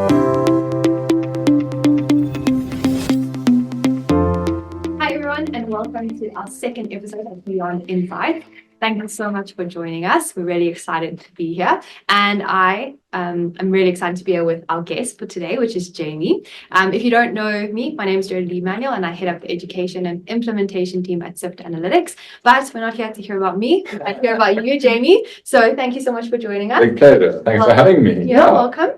Hi everyone, and welcome to our second episode of Beyond Insight. Thank you so much for joining us. We're really excited to be here, and I'm really excited to be here with our guest for today, which is Jamie. If you don't know me, my name is Jodie Manuel, and I head up the education and implementation team at Sift Analytics. But we're not here to hear about me; we're here to hear about you, Jamie. So thank you so much for joining us. Big pleasure. Thanks for having me. Yeah, welcome.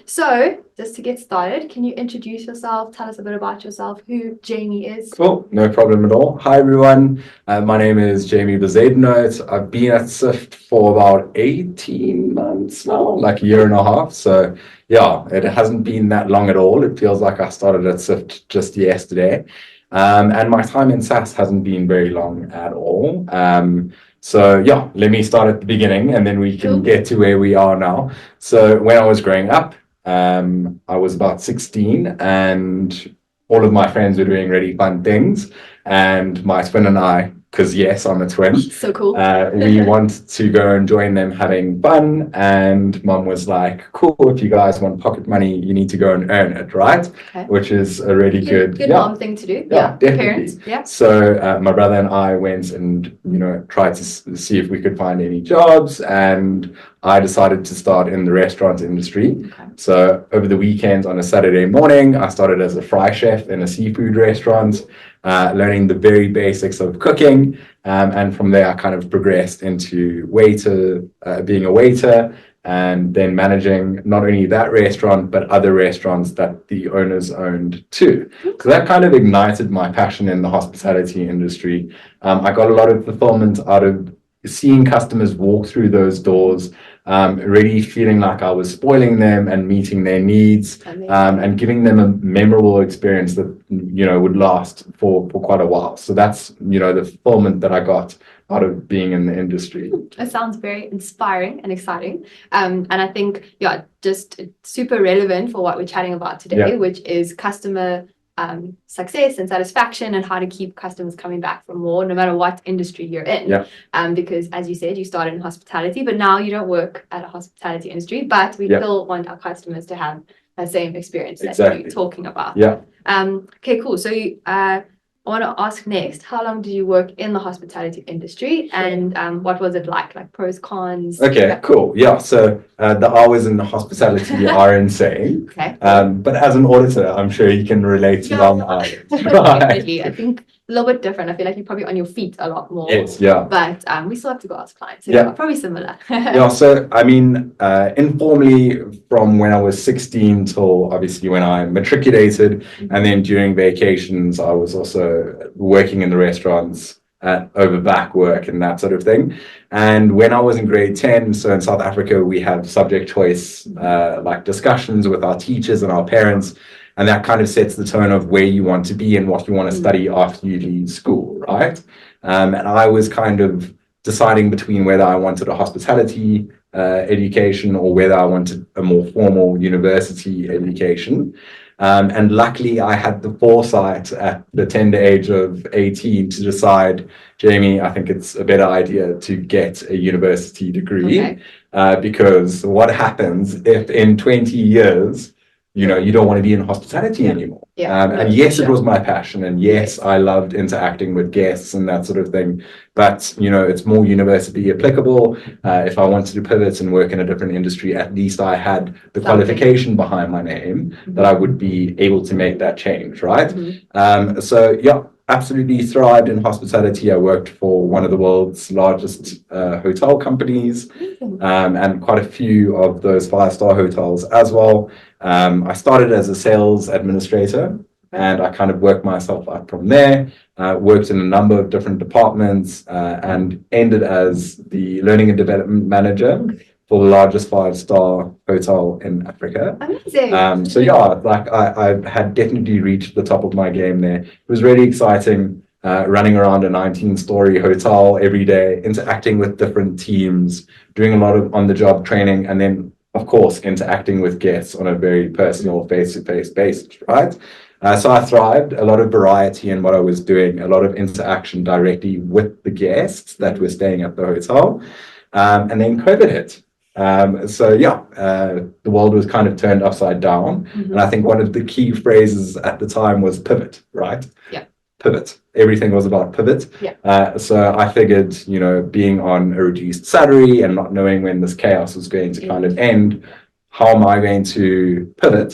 So just to get started, can you introduce yourself? Tell us a bit about yourself, who Jamie is. Cool, no problem at all. Hi everyone, my name is Jamie Bezuidenhout. I've been at Sift for about 18 months now, like a year and a half. So yeah, it hasn't been that long at all. It feels like I started at Sift just yesterday. And my time in SaaS hasn't been very long at all. So yeah, let me start at the beginning and then we can get to where we are now. So when I was growing up, I was about 16 and all of my friends were doing really fun things. And my twin and I, because yes, I'm a twin. So cool. We wanted to go and join them having fun. And mum was like, cool, if you guys want pocket money, you need to go and earn it, right? Okay. Which is a really good mom thing to do. Yeah, definitely. Parents. Yeah. So my brother and I went and, tried to see if we could find any jobs. And I decided to start in the restaurant industry. Okay. So over the weekends on a Saturday morning, I started as a fry chef in a seafood restaurant, learning the very basics of cooking. And from there, I kind of progressed into being a waiter, and then managing not only that restaurant, but other restaurants that the owners owned too. So that kind of ignited my passion in the hospitality industry. I got a lot of fulfillment out of seeing customers walk through those doors, really feeling like I was spoiling them and meeting their needs, and giving them a memorable experience that, would last for quite a while. So that's, the fulfillment that I got out of being in the industry. It sounds very inspiring and exciting. And I think, just super relevant for what we're chatting about today, which is customer success and satisfaction and how to keep customers coming back for more, no matter what industry you're in. Because as you said, you started in hospitality, but now you don't work at a hospitality industry, but we still want our customers to have the same experience that you're talking about. Okay, cool. So I want to ask next, how long did you work in the hospitality industry, and what was it like pros, cons? Okay, cool. Yeah, so the hours in the hospitality are insane. Okay. But as an auditor, I'm sure you can relate to long hours. Definitely. I think a little bit different. I feel like you're probably on your feet a lot more. Yes, yeah. But we still have to go ask clients. So probably similar. So I mean, informally, from when I was 16 till obviously when I matriculated, and then during vacations, I was also working in the restaurants over back work and that sort of thing. And when I was in grade 10, so in South Africa, we have subject choice discussions with our teachers and our parents. And that kind of sets the tone of where you want to be and what you want to study after you leave school, right? And I was kind of deciding between whether I wanted a hospitality education or whether I wanted a more formal university education. And luckily, I had the foresight at the tender age of 18 to decide, Jamie, I think it's a better idea to get a university degree. Because what happens if in 20 years, you don't want to be in hospitality anymore. And yes, it was my passion. And yes, I loved interacting with guests and that sort of thing. But, it's more university applicable. If I wanted to pivot and work in a different industry, at least I had the qualification behind my name that I would be able to make that change, right? Absolutely thrived in hospitality. I worked for one of the world's largest hotel companies, and quite a few of those 5-star hotels as well. I started as a sales administrator, and I kind of worked myself up from there. Worked in a number of different departments, and ended as the learning and development manager for the largest 5-star hotel in Africa. Amazing. I had definitely reached the top of my game there. It was really exciting, running around a 19-story hotel every day, interacting with different teams, doing a lot of on-the-job training, and then, of course, interacting with guests on a very personal, face-to-face basis, right? So I thrived, a lot of variety in what I was doing, a lot of interaction directly with the guests that were staying at the hotel. And then COVID hit. The world was kind of turned upside down. Mhm. And I think one of the key phrases at the time was pivot, right? Yeah. Pivot. Everything was about pivot. Yeah. So I figured, being on a reduced salary and not knowing when this chaos was going to kind of end, how am I going to pivot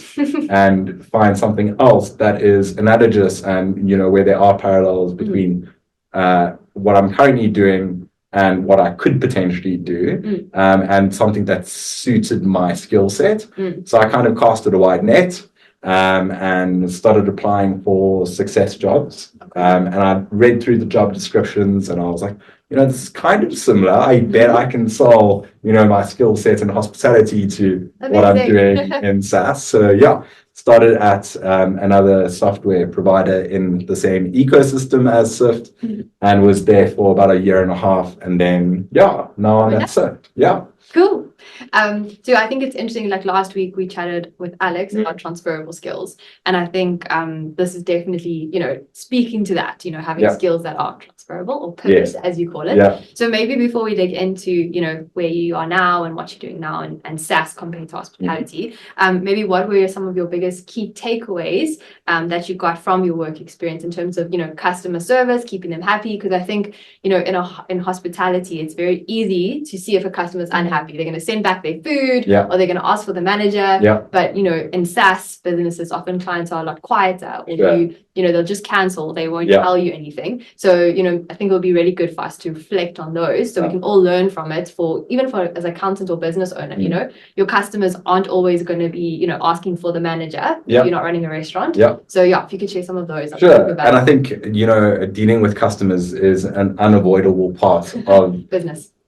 and find something else that is analogous and, where there are parallels between what I'm currently doing and what I could potentially do, and something that suited my skill set. So I kind of casted a wide net, and started applying for success jobs. And I read through the job descriptions and I was like, this is kind of similar. I bet I can sell, my skill set in hospitality to what I'm doing in SaaS. So started at another software provider in the same ecosystem as Sift, and was there for about a year and a half. And then, now I'm at Sift. Yeah. Cool. So I think it's interesting, like last week we chatted with Alex about transferable skills. And I think this is definitely, speaking to that, having skills that are transferable or pivot, as you call it. Yeah. So maybe before we dig into, where you are now and what you're doing now and SaaS compared to hospitality, maybe what were some of your biggest key takeaways that you got from your work experience in terms of, customer service, keeping them happy? Because I think, in hospitality, it's very easy to see if a customer is unhappy. They're going to send back their food, or they're going to ask for the manager. But in SaaS businesses, often clients are a lot quieter, or they'll just cancel. They won't tell you anything. So I think it'll be really good for us to reflect on those, so we can all learn from it. Even for as accountant or business owner, your customers aren't always going to be asking for the manager. If you're not running a restaurant. So if you could share some of those. Sure. And I think dealing with customers is an unavoidable part of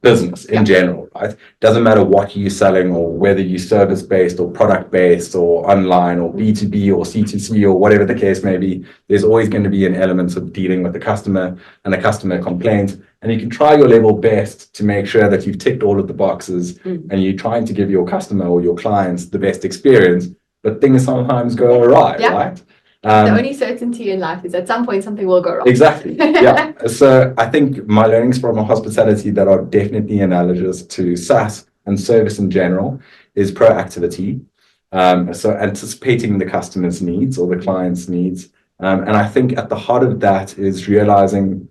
business in general, right? Doesn't matter what you're selling or whether you're service based or product based or online or B2B or C2C or whatever the case may be. There's always going to be an element of dealing with the customer and a customer complaint, and you can try your level best to make sure that you've ticked all of the boxes and you're trying to give your customer or your clients the best experience, but things sometimes go awry, right? The only certainty in life is at some point something will go wrong. Exactly. So I think my learnings from hospitality that are definitely analogous to SaaS and service in general is proactivity. So anticipating the customer's needs or the client's needs. And I think at the heart of that is realizing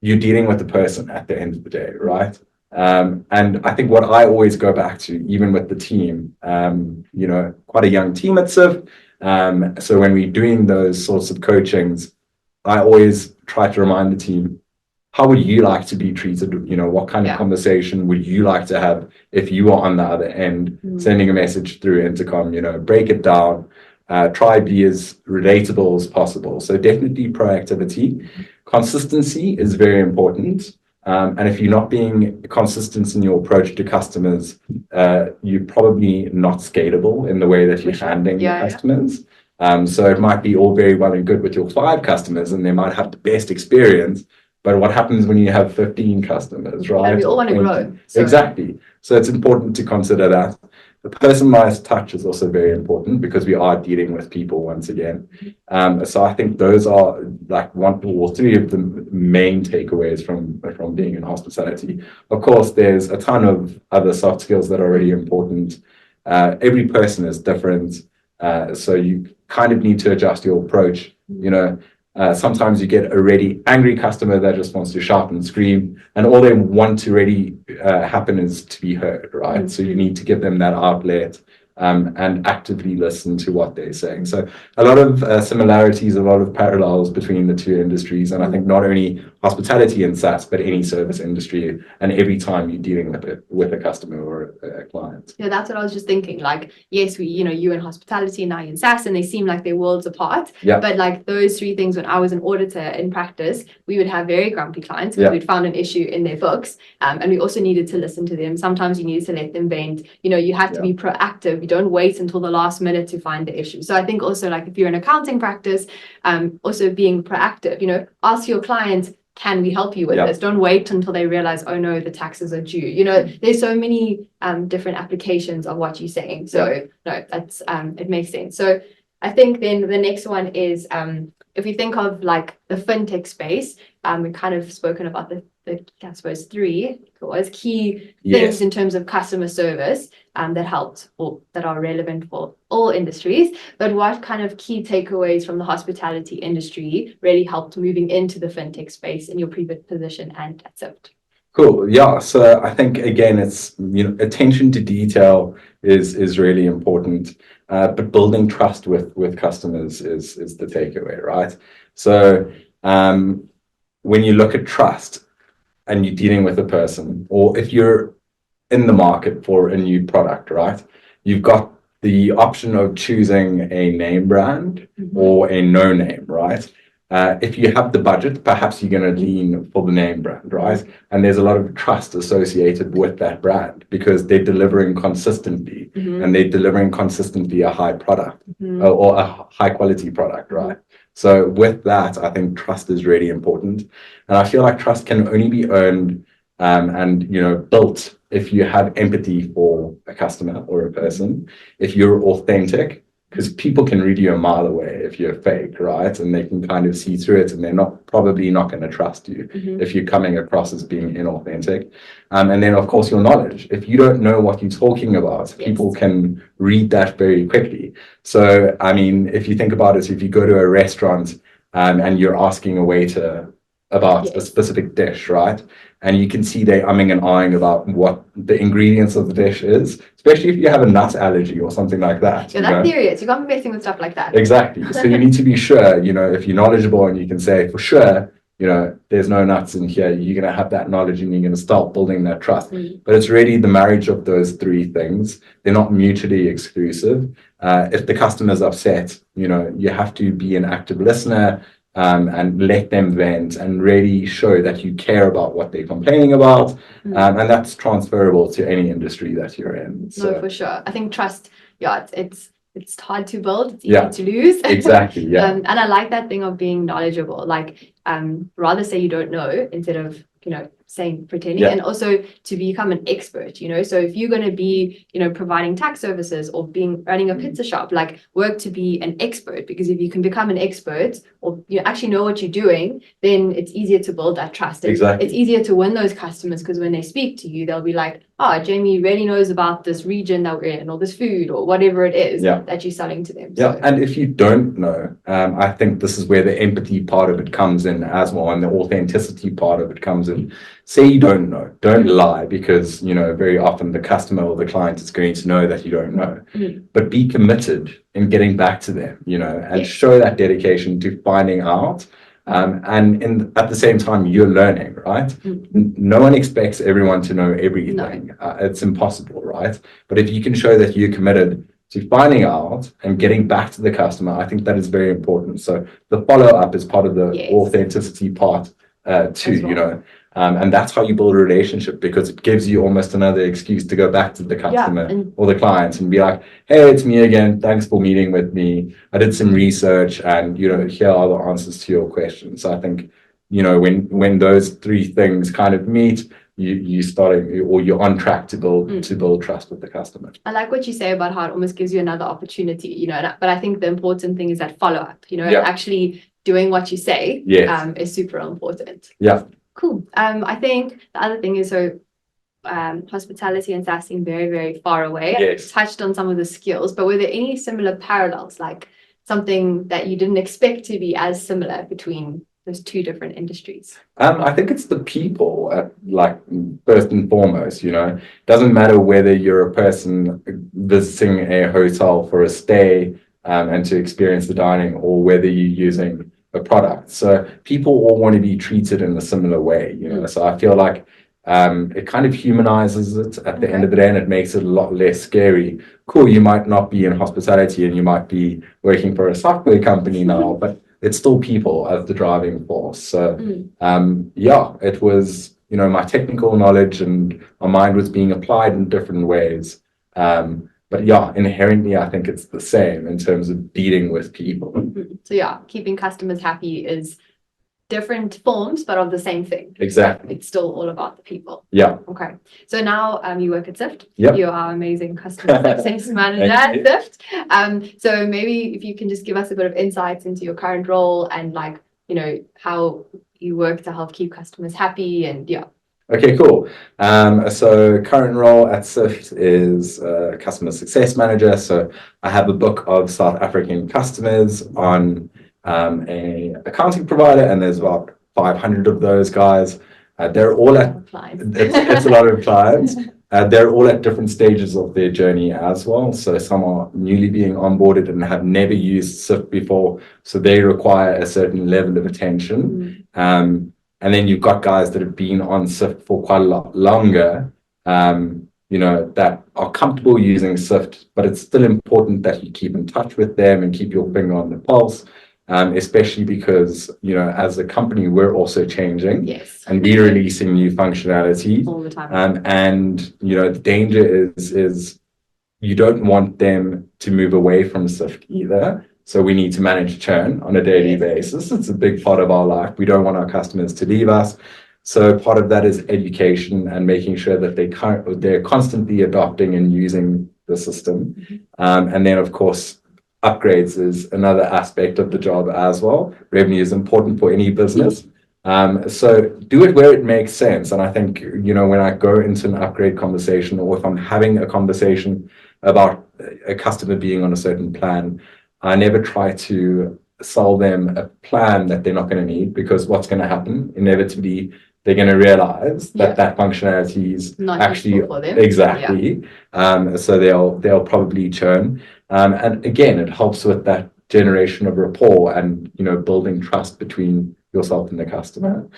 you're dealing with the person at the end of the day, right? And I think what I always go back to, even with the team, quite a young team at Sift. So when we're doing those sorts of coachings, I always try to remind the team, how would you like to be treated? What kind of conversation would you like to have if you are on the other end, sending a message through intercom? Break it down, try be as relatable as possible. So definitely proactivity. Consistency is very important. And if you're not being consistent in your approach to customers, you're probably not scalable in the way that you're handling your customers. So it might be all very well and good with your 5 customers, and they might have the best experience. But what happens when you have 15 customers, right? And we all want to grow. Exactly. So it's important to consider that. The personalized touch is also very important because we are dealing with people once again. So I think those are like 1 or 3 of the main takeaways from being in hospitality. Of course, there's a ton of other soft skills that are really important. Every person is different. So you kind of need to adjust your approach. Sometimes you get a really angry customer that just wants to shout and scream, and all they want to really happen is to be heard, right? So you need to give them that outlet and actively listen to what they're saying. So a lot of similarities, a lot of parallels between the 2 industries. And I think not only hospitality and SaaS, but any service industry, and every time you're dealing with a customer or a client. Yeah, that's what I was just thinking. Like, yes, you in hospitality, now you're in SaaS, and they seem like they're worlds apart. But like those 3 things, when I was an auditor in practice, we would have very grumpy clients because we'd found an issue in their books. And we also needed to listen to them. Sometimes you needed to let them vent. You have to be proactive. You don't wait until the last minute to find the issue. So I think also, like, if you're in accounting practice, also being proactive, ask your client, can we help you with this? Don't wait until they realize, oh no, the taxes are due. There's so many different applications of what you're saying. So no, that's it makes sense. So I think then the next one is if we think of like the fintech space, we've kind of spoken about I suppose, three key Yes. things in terms of customer service that helped or that are relevant for all industries. But what kind of key takeaways from the hospitality industry really helped moving into the fintech space in your previous position and at Zift? Cool. Yeah. So I think again, it's attention to detail is really important, but building trust with customers is the takeaway, right? So when you look at trust and you're dealing with a person, or if you're in the market for a new product, right? You've got the option of choosing a name brand or a no name, right? If you have the budget, perhaps you're going to lean for the name brand, right? And there's a lot of trust associated with that brand because they're delivering consistently and they're delivering consistently a high product or a high quality product, right? So with that, I think trust is really important. And I feel like trust can only be earned and built if you have empathy for a customer or a person, if you're authentic, because people can read you a mile away if you're fake, right? And they can kind of see through it, and they're probably not going to trust you if you're coming across as being inauthentic. And then, of course, your knowledge. If you don't know what you're talking about, people can read that very quickly. So, I mean, if you think about it, if you go to a restaurant and you're asking a waiter about a specific dish, right? And you can see they're umming and ahhing about what the ingredients of the dish is, especially if you have a nut allergy or something like that. Yeah, that's serious. You can't be messing with stuff like that. Exactly. So you need to be sure, if you're knowledgeable and you can say for sure, there's no nuts in here, you're going to have that knowledge and you're going to start building that trust. But it's really the marriage of those three things. They're not mutually exclusive. If the customer's upset, you have to be an active listener. And let them vent and really show that you care about what they're complaining about. And that's transferable to any industry that you're in. So. No, for sure. I think trust, it's hard to build, it's easy to lose. Exactly. Yeah. And I like that thing of being knowledgeable. Like rather say you don't know instead of saying pretending, and also to become an expert, so if you're going to be providing tax services or running a pizza shop, like work to be an expert, because if you can become an expert or you actually know what you're doing, then it's easier to build that trust. Exactly. It's easier to win those customers because when they speak to you, they'll be like, oh, Jamie really knows about this region that we're in or this food or whatever it is that you're selling to them. Yeah. And if you don't know, I think this is where the empathy part of it comes in as well, and the authenticity part of it comes in. Say you don't know, don't lie, because very often the customer or the client is going to know that you don't know. But be committed in getting back to them, and show that dedication to finding out. And at the same time, you're learning, right? No one expects everyone to know everything. It's impossible, right? But if you can show that you're committed to finding out and getting back to the customer, I think that is very important. So the follow-up is part of the authenticity part too, and that's how you build a relationship, because it gives you almost another excuse to go back to the customer or the client and be like, hey, it's me again. Thanks for meeting with me. I did some research and, here are the answers to your questions. So I think, when those three things kind of meet, you're on track to build trust with the customer. I like what you say about how it almost gives you another opportunity, but I think the important thing is that follow-up, actually doing what you say is super important. Yeah. Cool. I think the other thing is hospitality and SaaS seem very, very far away. Yes. I touched on some of the skills, but were there any similar parallels, like something that you didn't expect to be as similar between those two different industries? I think it's the people, first and foremost, doesn't matter whether you're a person visiting a hotel for a stay and to experience the dining, or whether you're using a product. So people all want to be treated in a similar way, so I feel like it kind of humanizes it at the end of the day, and it makes it a lot less scary. Cool, you might not be in hospitality and you might be working for a software company now, but it's still people as the driving force. So it was, my technical knowledge and my mind was being applied in different ways. But inherently, I think it's the same in terms of dealing with people. So keeping customers happy is different forms, but of the same thing. Exactly. It's still all about the people. Yeah. Okay. So now you work at Zift. Yep. You're our amazing customer success manager at Zift. So maybe if you can just give us a bit of insights into your current role and how you work to help keep customers happy and yeah. Okay, cool. So current role at Sift is customer success manager. So I have a book of South African customers on a accounting provider, and there's about 500 of those guys. They're all at it's a lot of clients. They're all at different stages of their journey as well. So some are newly being onboarded and have never used Sift before, so they require a certain level of attention. And then you've got guys that have been on Sift for quite a lot longer, that are comfortable using Sift, but it's still important that you keep in touch with them and keep your finger on the pulse, especially because, as a company, we're also changing and we're releasing new functionality all the time. And, the danger is you don't want them to move away from Sift either. So we need to manage churn on a daily basis. It's a big part of our life. We don't want our customers to leave us. So part of that is education and making sure that they're constantly adopting and using the system. And then, of course, upgrades is another aspect of the job as well. Revenue is important for any business. So do it where it makes sense. And I think, when I go into an upgrade conversation, or if I'm having a conversation about a customer being on a certain plan, I never try to sell them a plan that they're not going to need, because what's going to happen inevitably, they're going to realize that functionality is not actually for them. Exactly. So they'll probably churn. And again, it helps with that generation of rapport and building trust between yourself and the customer.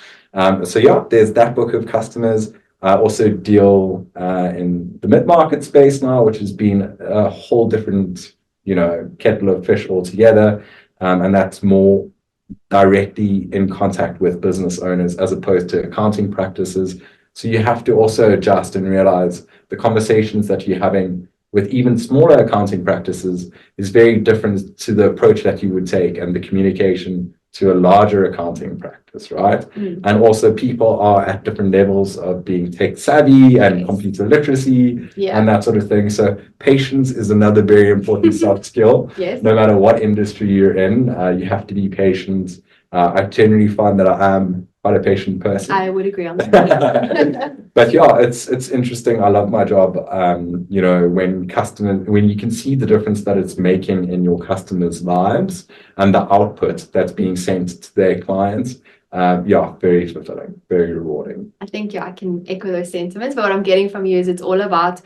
So there's that book of customers. I also deal in the mid-market space now, which has been a whole different kettle of fish altogether, and that's more directly in contact with business owners as opposed to accounting practices. So you have to also adjust and realize the conversations that you're having with even smaller accounting practices is very different to the approach that you would take and the communication to a larger accounting practice, right? And also people are at different levels of being tech savvy and computer literacy and that sort of thing. So patience is another very important soft skill. No matter what industry you're in, you have to be patient. I generally find that I am quite a patient person. I would agree on that. But it's interesting. I love my job. When you can see the difference that it's making in your customers' lives and the output that's being sent to their clients, very fulfilling, very rewarding. I think I can echo those sentiments. But what I'm getting from you is it's all about.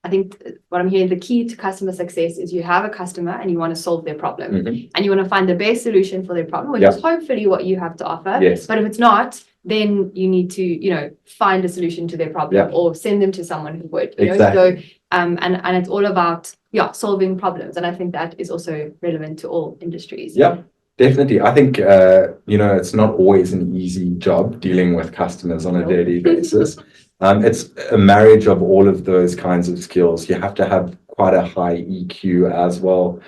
I think what I'm hearing, the key to customer success is you have a customer and you want to solve their problem, and you want to find the best solution for their problem, which is hopefully what you have to offer. But if it's not, then you need to, find a solution to their problem or send them to someone who would, So, and it's all about, solving problems. And I think that is also relevant to all industries. Yeah, definitely. I think, it's not always an easy job dealing with customers on a daily basis. It's a marriage of all of those kinds of skills. You have to have quite a high EQ as well.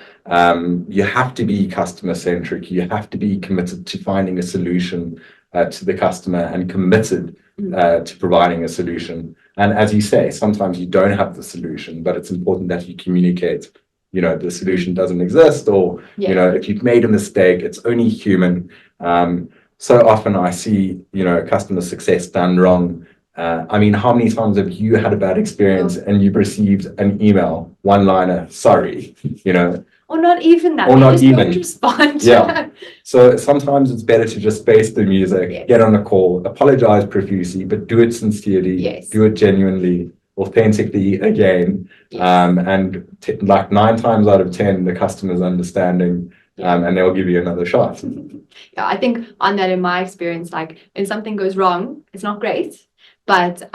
You have to be customer centric. You have to be committed to finding a solution to the customer and committed to providing a solution. And as you say, sometimes you don't have the solution, but it's important that you communicate, the solution doesn't exist, or, if you've made a mistake, it's only human. So often I see, customer success done wrong. How many times have you had a bad experience and you've received an email, one-liner, sorry, Or not even that. Or they not just even. Don't respond. So sometimes it's better to just face the music, get on a call, apologize profusely, but do it sincerely, do it genuinely, authentically again. And like 9 times out of 10, the customer's understanding, and they'll give you another shot. I think on that, in my experience, like if something goes wrong, it's not great. But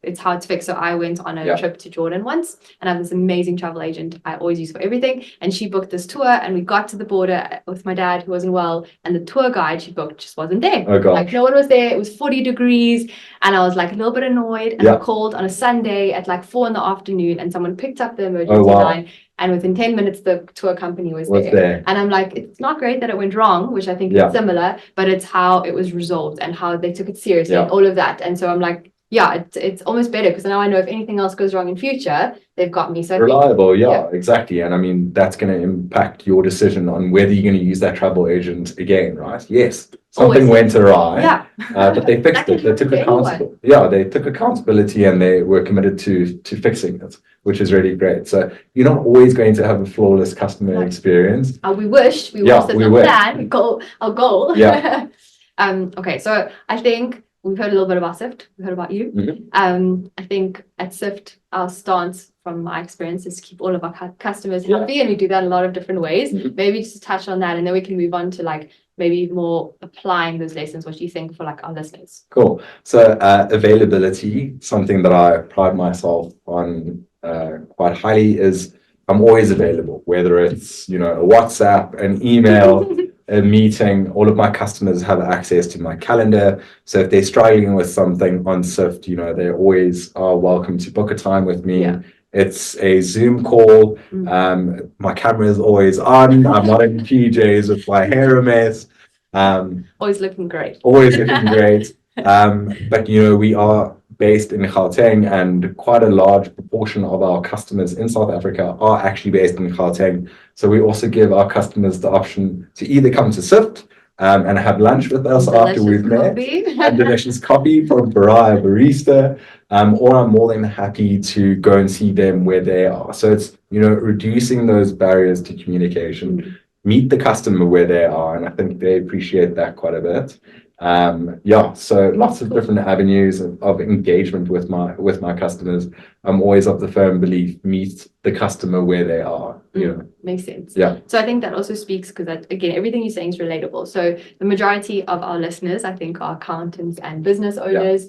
it's hard to fix. So I went on a trip to Jordan once, and I have this amazing travel agent I always use for everything. And she booked this tour, and we got to the border with my dad, who wasn't well, and the tour guide she booked just wasn't there. Oh, God. Like no one was there. It was 40 degrees, and I was like a little bit annoyed. And I called on a Sunday at like 4 PM, and someone picked up the emergency line. And within 10 minutes, the tour company was there. And I'm like, it's not great that it went wrong, which I think is similar, but it's how it was resolved and how they took it seriously and all of that. And so I'm like, it's almost better because now I know if anything else goes wrong in future, they've got me. So reliable, exactly. And that's going to impact your decision on whether you're going to use that travel agent again, right? Yes, something went awry. Yeah. But they fixed it. They took accountability. Yeah, they took accountability and they were committed to fixing it, which is really great. So you're not always going to have a flawless customer experience. We wish. We wish that's our plan. Our goal. Yeah. Okay, so I think we've heard a little bit about Sift. We've heard about you. I think at Sift, our stance from my experience is to keep all of our customers happy, and we do that in a lot of different ways. Maybe just touch on that, and then we can move on to like maybe more applying those lessons. What do you think for like our listeners? Cool. So availability, something that I pride myself on quite highly, is I'm always available, whether it's, you know, a WhatsApp, an email, a meeting. All of my customers have access to my calendar. So if they're struggling with something on Sift, you know, they always are welcome to book a time with me. Yeah. It's a Zoom call. My camera is always on. I'm not in PJs with my hair a mess. Always looking great. Always looking great. But, you know, we are based in Gauteng, and quite a large proportion of our customers in South Africa are actually based in Gauteng. So we also give our customers the option to either come to Sift and have lunch with us after we've met, a delicious coffee from Baraya Barista, or I'm more than happy to go and see them where they are. So it's, you know, reducing those barriers to communication, meet the customer where they are, and I think they appreciate that quite a bit. So lots of different avenues of engagement with my customers. I'm always of the firm belief, meet the customer where they are. You know. Makes sense. Yeah. So I think that also speaks, because again, everything you're saying is relatable. So the majority of our listeners, I think, are accountants and business owners.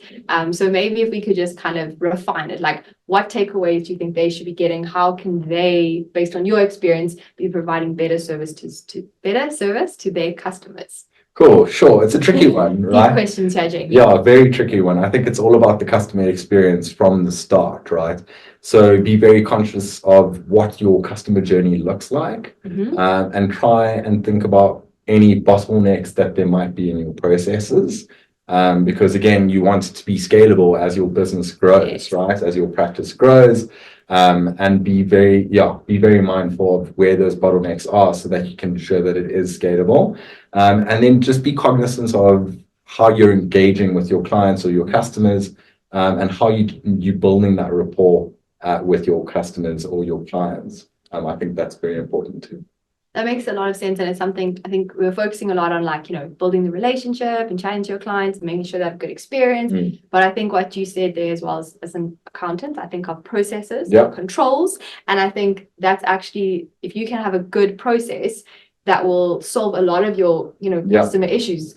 So maybe if we could just kind of refine it, like what takeaways do you think they should be getting? How can they, based on your experience, be providing better service to their customers? Cool, sure. It's a tricky one, right? Deep questions here, Jamie. Yeah, very tricky one. I think it's all about the customer experience from the start, right? So be very conscious of what your customer journey looks like, and try and think about any bottlenecks that there might be in your processes. Because again, you want it to be scalable as your business grows, right? As your practice grows. And be very mindful of where those bottlenecks are so that you can ensure that it is scalable. And then just be cognizant of how you're engaging with your clients or your customers, and how you building that rapport with your customers or your clients. I think that's very important too. That makes a lot of sense, and it's something I think we're focusing a lot on, like, you know, building the relationship and chatting to your clients and making sure they have a good experience. But I think what you said there as well, as an accountant, I think of processes, controls, and I think that's actually, if you can have a good process, that will solve a lot of your, you know, customer issues.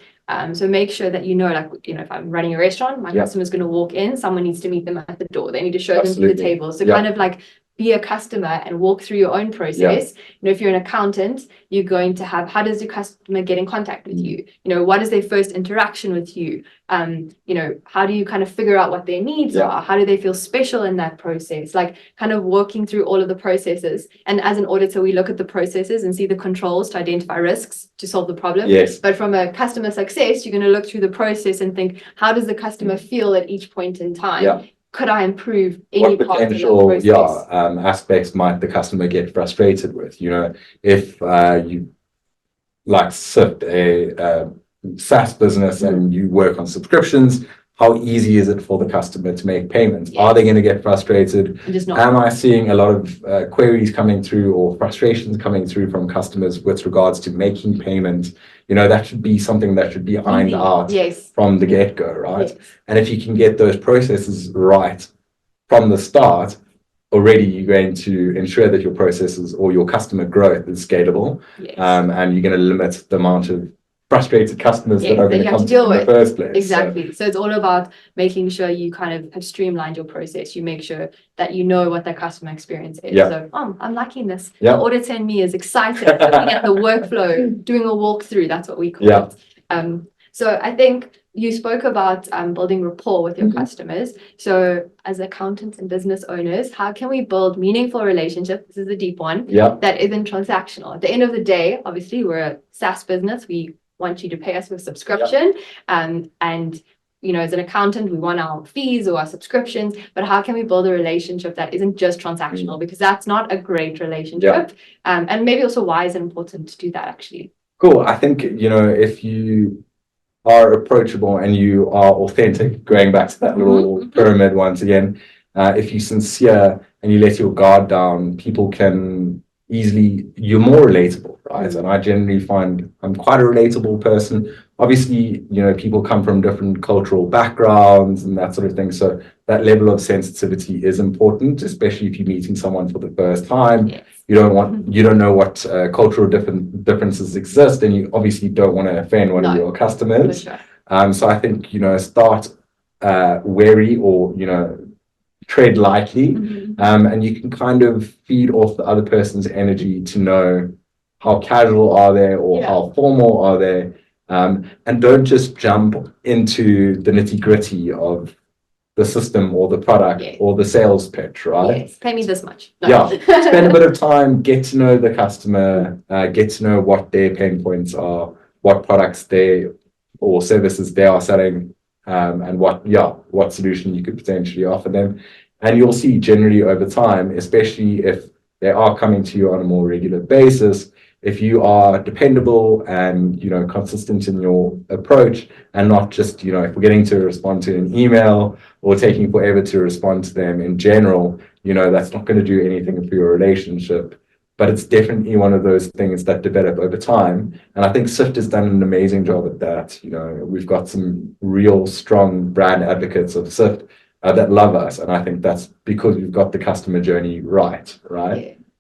So make sure that, you know, like, you know, if I'm running a restaurant, my customer's going to walk in, someone needs to meet them at the door. They need to show them to the table. So kind of like be a customer and walk through your own process. You know, if you're an accountant, you're going to have, how does your customer get in contact with you? You know, what is their first interaction with you? You know, how do you kind of figure out what their needs are? How do they feel special in that process? Like kind of working through all of the processes. And as an auditor, we look at the processes and see the controls to identify risks to solve the problem. But from a customer success, you're going to look through the process and think, how does the customer feel at each point in time? Could I improve any part of the process? Aspects might the customer get frustrated with? You know, if you like Sift, a SaaS business, and you work on subscriptions, how easy is it for the customer to make payments? Are they going to get frustrated? Am I seeing a lot of queries coming through or frustrations coming through from customers with regards to making payments? You know, that should be something that should be ironed out from the get-go, right? And if you can get those processes right from the start, already you're going to ensure that your processes or your customer growth is scalable, and you're going to limit the amount of frustrated customers that are going to come to in the first place. Exactly. So it's all about making sure you kind of have streamlined your process. You make sure that you know what their customer experience is. So, I'm liking this. The auditor in me is excited looking at the workflow, doing a walkthrough. That's what we call it. So I think you spoke about building rapport with your customers. So as accountants and business owners, how can we build meaningful relationships? This is a deep one. That isn't transactional. At the end of the day, obviously, we're a SaaS business. We want you to pay us with subscription. And, you know, as an accountant, we want our fees or our subscriptions, but how can we build a relationship that isn't just transactional? Because that's not a great relationship. And maybe also, why is it important to do that actually? Cool. I think, you know, if you are approachable and you are authentic, going back to that little pyramid once again, if you're sincere and you let your guard down, people can easily, you're more relatable, right? And I generally find I'm quite a relatable person. Obviously, people come from different cultural backgrounds and that sort of thing. So that level of sensitivity is important, especially if you're meeting someone for the first time. Yes. You don't know what cultural differences exist, and you obviously don't want to offend one of your customers. For sure. So I think, start wary or, tread lightly, and you can kind of feed off the other person's energy to know how casual are they or how formal are they, and don't just jump into the nitty-gritty of the system or the product or the sales pitch, right? Yes, pay me this much. Spend a bit of time, get to know the customer, get to know what their pain points are, what products or services they are selling, and what solution you could potentially offer them. And you'll see generally over time, especially if they are coming to you on a more regular basis, if you are dependable and consistent in your approach, and not just forgetting to respond to an email or taking forever to respond to them in general, that's not going to do anything for your relationship. But it's definitely one of those things that develop over time. And I think Sift has done an amazing job at that. We've got some real strong brand advocates of Sift that love us. And I think that's because we've got the customer journey right?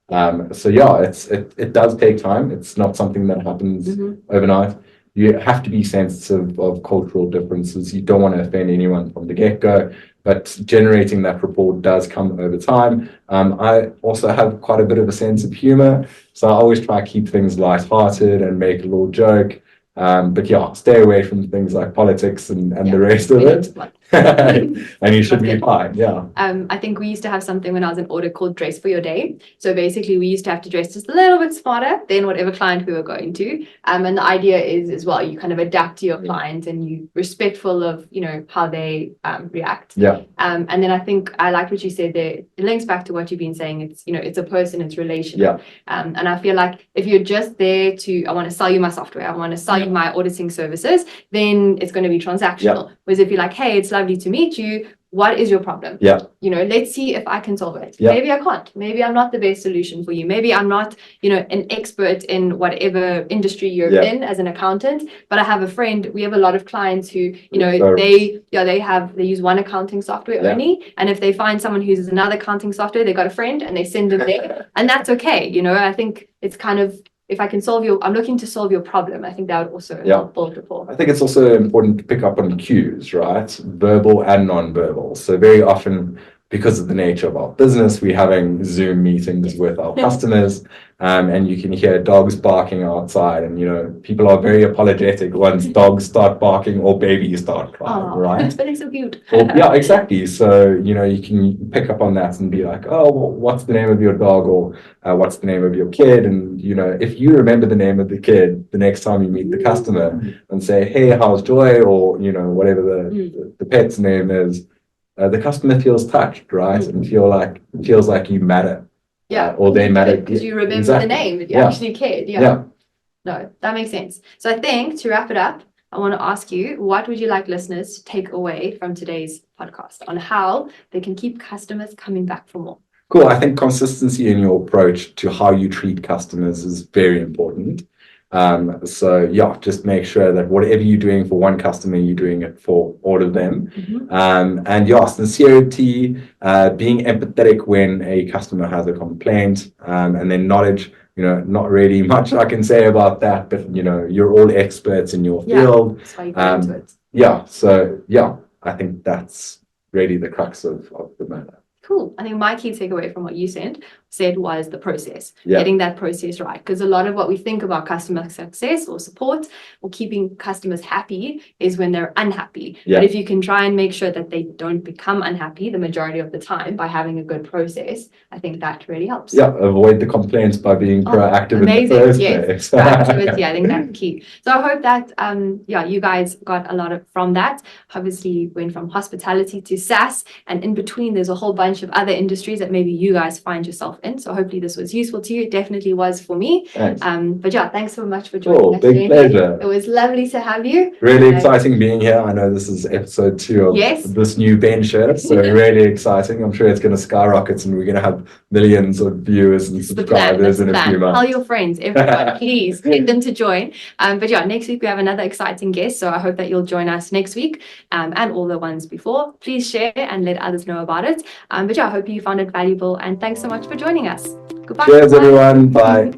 So it does take time. It's not something that happens overnight. You have to be sensitive of cultural differences. You don't want to offend anyone from the get-go, but generating that rapport does come over time. I also have quite a bit of a sense of humor, so I always try to keep things lighthearted and make a little joke. But stay away from things like politics and the rest of it. And you should be fine. I think we used to have something when I was in audit called Dress for Your Day. So basically we used to have to dress just a little bit smarter than whatever client we were going to. And the idea is as well, you kind of adapt to your client and you respectful of, how they react. And then I think I like what you said there. It links back to what you've been saying. It's, it's a person, it's relational. And I feel like if you're just there I want to sell you my software, I want to sell you my auditing services, then it's going to be transactional. Whereas if you're like, hey, it's lovely to meet you, what is your problem? Let's see if I can solve it. Maybe I can't. Maybe I'm not the best solution for you. Maybe I'm not, an expert in whatever industry you're in as an accountant, but I have a friend. We have a lot of clients who, they use one accounting software only. And if they find someone who uses another accounting software, they got a friend and they send them there. And that's okay. I think it's kind of, if I can I'm looking to solve your problem. I think that would also help build rapport. I think it's also important to pick up on cues, right? Verbal and non-verbal. So very often, because of the nature of our business, we're having Zoom meetings with our customers, and you can hear dogs barking outside, and people are very apologetic once dogs start barking or babies start crying, right? But they're so cute. Exactly. So you can pick up on that and be like, oh, well, what's the name of your dog, or what's the name of your kid? And if you remember the name of the kid the next time you meet the customer and say, hey, how's Joy, or whatever the pet's name is. The customer feels touched, right? And feels like you matter. Or they matter. Because you remember the name, that you actually cared. No, that makes sense. So I think to wrap it up, I want to ask you, what would you like listeners to take away from today's podcast on how they can keep customers coming back for more? Cool. I think consistency in your approach to how you treat customers is very important. Just make sure that whatever you're doing for one customer, you're doing it for all of them. Sincerity, being empathetic when a customer has a complaint, and then knowledge, not really much I can say about that, but you're all experts in your field. That's why you go into it. I think that's really the crux of the matter. Cool. I think my key takeaway from what you said was the process, getting that process right. Because a lot of what we think about customer success or support or keeping customers happy is when they're unhappy. But if you can try and make sure that they don't become unhappy the majority of the time by having a good process, I think that really helps. Avoid the complaints by being proactive in the first place. Proactivity, I think that's key. So I hope that you guys got a lot from that. Obviously went from hospitality to SaaS, and in between there's a whole bunch of other industries that maybe you guys find yourself in. So hopefully this was useful to you. It definitely was for me. Thanks. But yeah, thanks so much for joining us. Big pleasure. It was lovely to have you. Really exciting being here. I know this is episode 2 of this new venture, so really exciting. I'm sure it's going to skyrocket and we're going to have millions of viewers and subscribers in a few months. Tell your friends, everyone, please get them to join. But yeah, next week we have another exciting guest, so I hope that you'll join us next week and all the ones before. Please share and let others know about it. But yeah, I hope you found it valuable and thanks so much for joining us. Goodbye. Cheers, everyone. Bye.